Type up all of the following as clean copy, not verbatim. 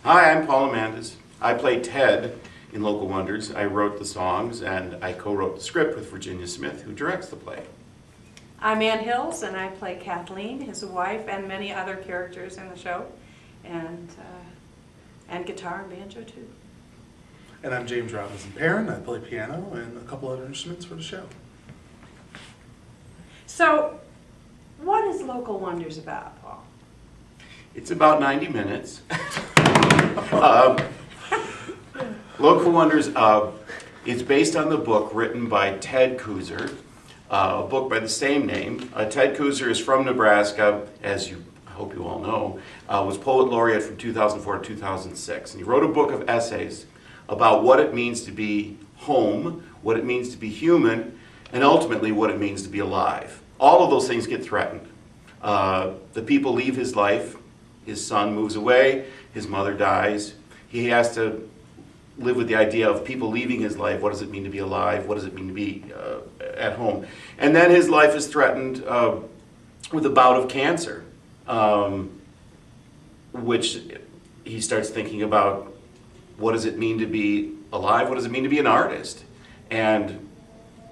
Hi, I'm Paul Amandes. I play Ted in Local Wonders. I wrote the songs and I co-wrote the script with Virginia Smith, who directs the play. I'm Ann Hills, and I play Kathleen, his wife, and many other characters in the show, and guitar and banjo too. And I'm James Robinson-Parran. I play piano and a couple other instruments for the show. So, what is Local Wonders about, Paul? It's about 90 minutes. Local Wonders is based on the book written by Ted Kooser, a book by the same name. Ted Kooser is from Nebraska, as I hope you all know, was poet laureate from 2004 to 2006. And he wrote a book of essays about what it means to be home, what it means to be human, and ultimately what it means to be alive. All of those things get threatened. The people leave his life. His son moves away. His mother dies. He has to live with the idea of people leaving his life. What does it mean to be alive? What does it mean to be at home? And then his life is threatened with a bout of cancer, which he starts thinking about, what does it mean to be alive? What does it mean to be an artist? And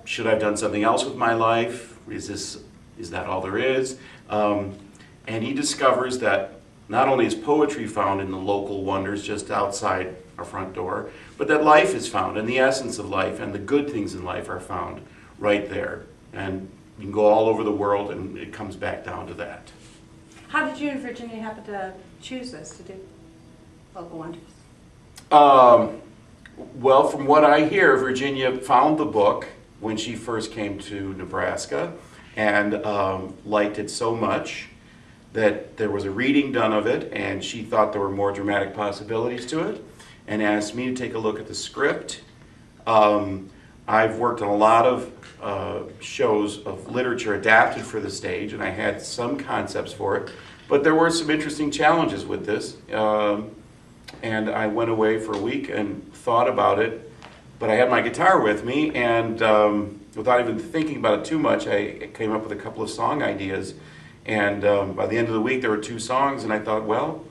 should I have done something else with my life? Is that all there is? And he discovers that not only is poetry found in the local wonders just outside our front door, but that life is found, and the essence of life and the good things in life are found right there. And you can go all over the world and it comes back down to that. How did you and Virginia happen to choose this to do Local Wonders? Well, from what I hear, Virginia found the book when she first came to Nebraska and liked it so much that there was a reading done of it, and she thought there were more dramatic possibilities to it, and asked me to take a look at the script. I've worked on a lot of shows of literature adapted for the stage, and I had some concepts for it, but there were some interesting challenges with this, and I went away for a week and thought about it, but I had my guitar with me, and without even thinking about it too much, I came up with a couple of song ideas. And by the end of the week, there were 2 songs, and I thought, well,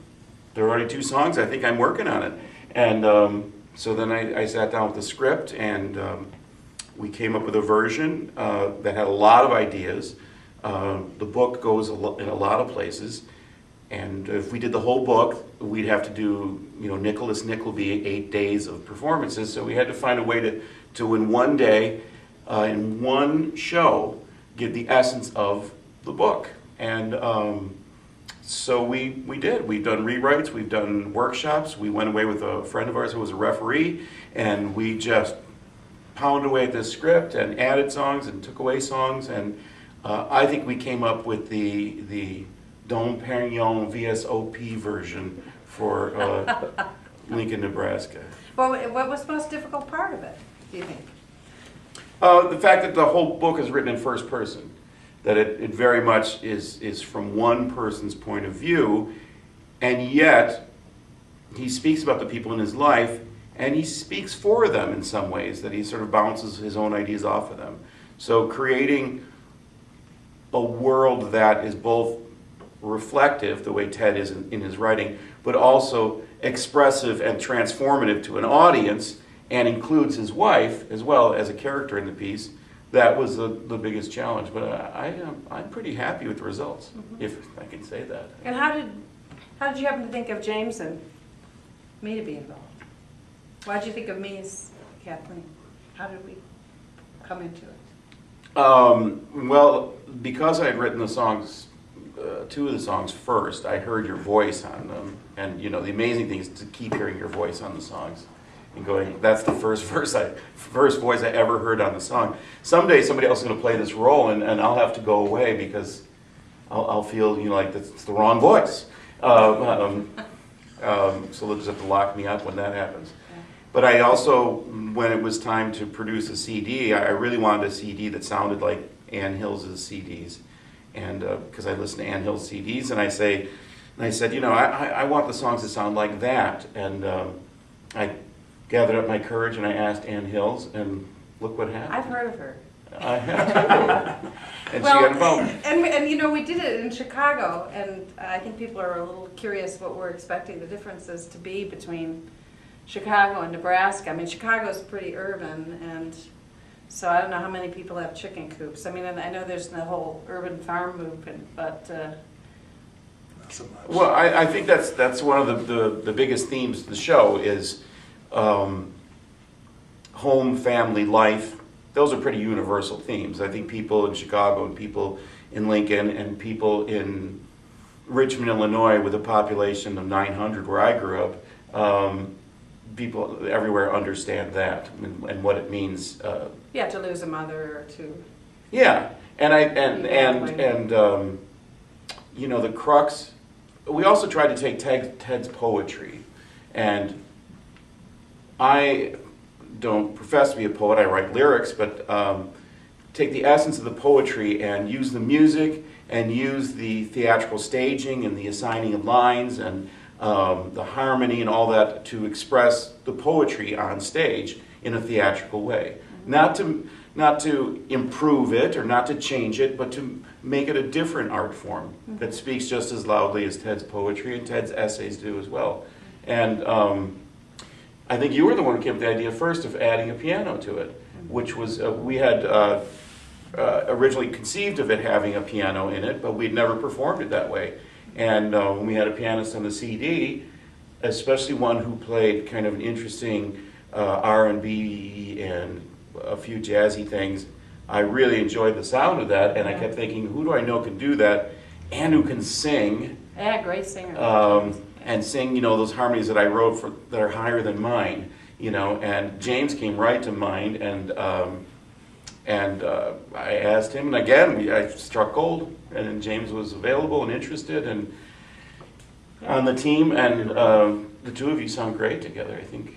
there are already 2 songs. I think I'm working on it. And so then I sat down with the script, and we came up with a version that had a lot of ideas. The book goes in a lot of places, and if we did the whole book, we'd have to do, Nicholas Nickleby 8 days of performances. So we had to find a way to in one day, in one show, give the essence of the book. And so we did. We've done rewrites, we've done workshops. We went away with a friend of ours who was a referee, and we just pounded away at this script and added songs and took away songs. And I think we came up with the Dom Perignon VSOP version for Lincoln, Nebraska. Well, what was the most difficult part of it, do you think? The fact that the whole book is written in first person. That it very much is from one person's point of view, and yet he speaks about the people in his life, and he speaks for them in some ways, that he sort of bounces his own ideas off of them. So creating a world that is both reflective, the way Ted is in his writing, but also expressive and transformative to an audience, and includes his wife as well as a character in the piece. That was the biggest challenge, but I'm pretty happy with the results, if I can say that. And how did you happen to think of James and me to be involved? Why did you think of me as Kathleen? How did we come into it? Well, because I had written the songs, 2 of the songs first, I heard your voice on them, and the amazing thing is to keep hearing your voice on the songs. And going, that's the first voice I ever heard on the song. Someday somebody else is going to play this role, and I'll have to go away because I'll feel like it's the wrong voice. So they'll just have to lock me up when that happens. But I also, when it was time to produce a CD, I really wanted a CD that sounded like Ann Hill's CDs, and because I listen to Ann Hill's CDs, and I said, I want the songs to sound like that, and I gathered up my courage and I asked Ann Hills, and look what happened. I've heard of her. I had to. And Well, she got involved. and you know, we did it in Chicago, and I think people are a little curious what we're expecting the differences to be between Chicago and Nebraska. I mean, Chicago's pretty urban, and so I don't know how many people have chicken coops. I mean, and I know there's the whole urban farm movement, but Not so much. Well, I think that's one of the biggest themes of the show is home, family, life. Those are pretty universal themes. I think people in Chicago and people in Lincoln and people in Richmond, Illinois, with a population of 900 where I grew up, people everywhere understand that and what it means. yeah, to lose a mother or two. Yeah, and you know, the crux. We also tried to take Ted's poetry, and I don't profess to be a poet. I write lyrics, but take the essence of the poetry and use the music and use the theatrical staging and the assigning of lines and the harmony and all that to express the poetry on stage in a theatrical way. Not to improve it or not to change it, but to make it a different art form that speaks just as loudly as Ted's poetry and Ted's essays do as well. And I think you were the one who came up with the idea first of adding a piano to it, which was, we had originally conceived of it having a piano in it, but we'd never performed it that way. And when we had a pianist on the CD, especially one who played kind of an interesting R&B and a few jazzy things, I really enjoyed the sound of that, and I kept thinking, who do I know can do that and who can sing? Yeah, great singer. And sing, you know, those harmonies that I wrote for that are higher than mine, you know. And James came right to mind, and I asked him, and again, I struck gold, and then James was available and interested, and on the team, and the two of you sound great together, I think.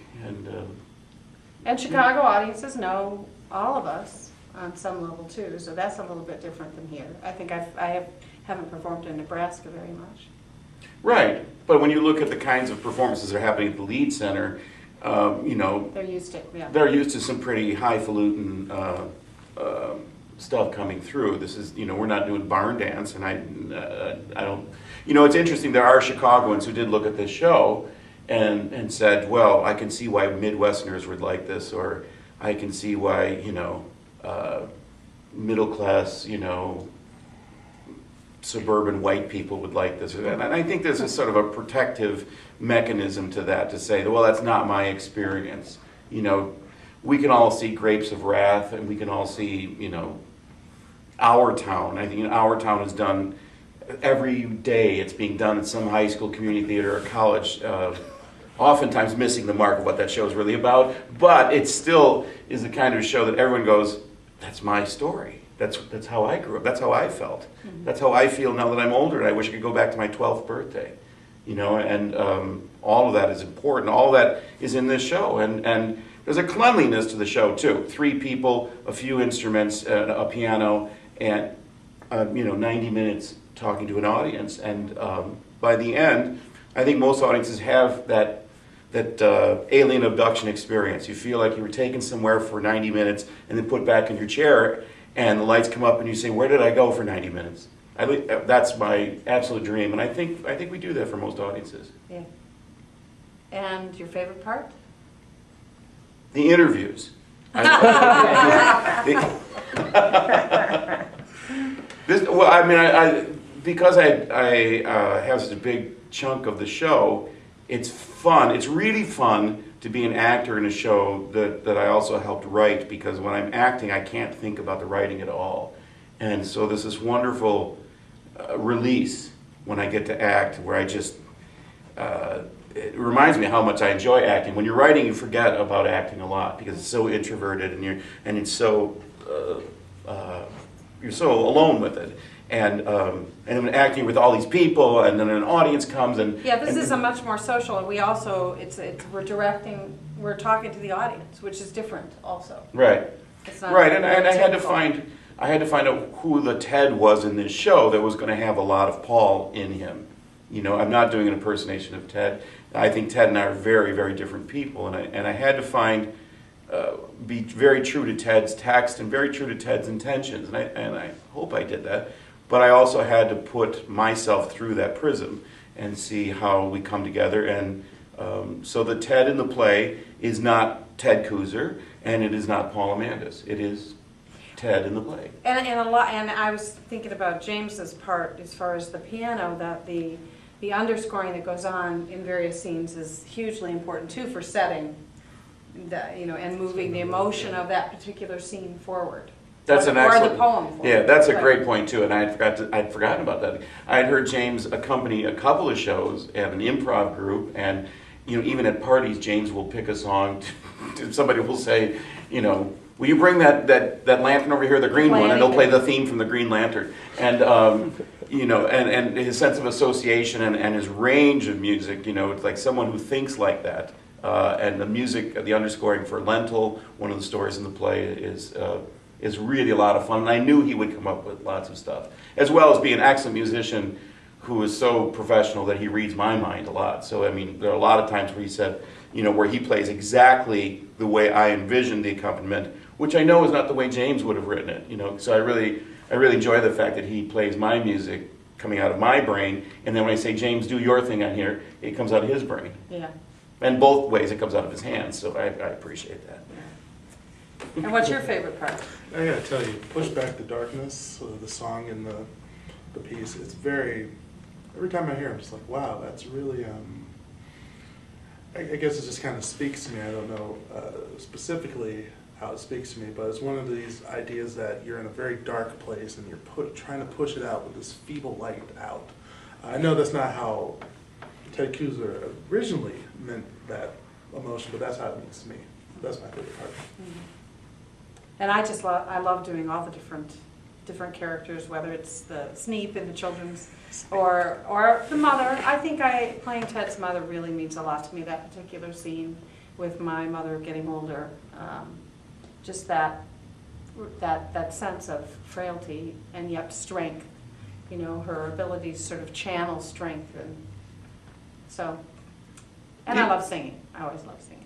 And Chicago audiences know all of us on some level too, so that's a little bit different than here. I think I haven't performed in Nebraska very much. Right, but when you look at the kinds of performances that are happening at the Lead Center, you know, They're used to, yeah. they're used to some pretty highfalutin stuff coming through. This is, you know, we're not doing barn dance, and I don't, you know, it's interesting. There are Chicagoans who did look at this show and said, well, I can see why Midwesterners would like this, or I can see why, you know, middle class, you know, suburban white people would like this or that. And I think there's a sort of a protective mechanism to that, to say, well, that's not my experience. You know, we can all see Grapes of Wrath, and we can all see, you know, Our Town. I think Our Town is done every day. It's being done at some high school, community theater, or college, oftentimes missing the mark of what that show is really about. But it still is the kind of show that everyone goes, that's my story. That's how I grew up. That's how I felt. That's how I feel now that I'm older, and I wish I could go back to my 12th birthday. You know, and all of that is important. All that is in this show, and there's a cleanliness to the show too. 3 people, a few instruments, a piano, and you know, 90 minutes talking to an audience. And by the end, I think most audiences have that alien abduction experience. You feel like you were taken somewhere for 90 minutes and then put back in your chair, and the lights come up and you say, where did I go for 90 minutes? That's my absolute dream, and I think we do that for most audiences. Yeah. And your favorite part? The interviews. Well, I mean, because I have such a big chunk of the show, it's fun. It's really fun to be an actor in a show that I also helped write, because when I'm acting, I can't think about the writing at all. And so there's this wonderful release when I get to act, where I just, it reminds me how much I enjoy acting. When you're writing, you forget about acting a lot, because it's so introverted, and it's so, you're so alone with it. And when acting with all these people, and then an audience comes, and yeah, this is a much more social, and we also we're talking to the audience, which is different also. Right, It's not right, and I had to typical. find out who the Ted was in this show that was going to have a lot of Paul in him. You know, I'm not doing an impersonation of Ted. I think Ted and I are very, very different people, and I had to find be very true to Ted's text and very true to Ted's intentions, and I hope I did that. But I also had to put myself through that prism and see how we come together. And so the Ted in the play is not Ted Kuzer, and it is not Paul Amandes. It is Ted in the play. And I was thinking about James's part as far as the piano, that the underscoring that goes on in various scenes is hugely important too for setting, and moving the emotion of that particular scene forward. That's an excellent, or the poem forward. Yeah, that's a great point too, and I'd forgotten about that. I had heard James accompany a couple of shows at an improv group, and even at parties, James will pick a song. Somebody will say, will you bring that lantern over here, the green one, and he'll play the theme from the Green Lantern. And and his sense of association and his range of music, it's like someone who thinks like that. And the music, the underscoring for Lentil, one of the stories in the play, is really a lot of fun. And I knew he would come up with lots of stuff, as well as being an excellent musician who is so professional that he reads my mind a lot. So I mean, there are a lot of times where he said, where he plays exactly the way I envisioned the accompaniment, which I know is not the way James would have written it. So I really enjoy the fact that he plays my music coming out of my brain, and then when I say, James, do your thing on here, it comes out of his brain. Yeah. And both ways it comes out of his hands, so I appreciate that. And what's your favorite part? I gotta tell you, Push Back the Darkness, the song in the piece, it's very, every time I hear it, I'm just like, wow, that's really, I guess it just kind of speaks to me. I don't know specifically how it speaks to me, but it's one of these ideas that you're in a very dark place and you're trying to push it out with this feeble light out. I know that's not how Ted Kuzer originally meant that emotion, but that's how it means to me. That's my favorite part. Mm-hmm. And I love doing all the different characters, whether it's the Sneep in the children's or the mother. I think playing Ted's mother really means a lot to me, that particular scene with my mother getting older. Just that sense of frailty and yet strength, her ability to sort of channel strength. And I love singing. I always love singing.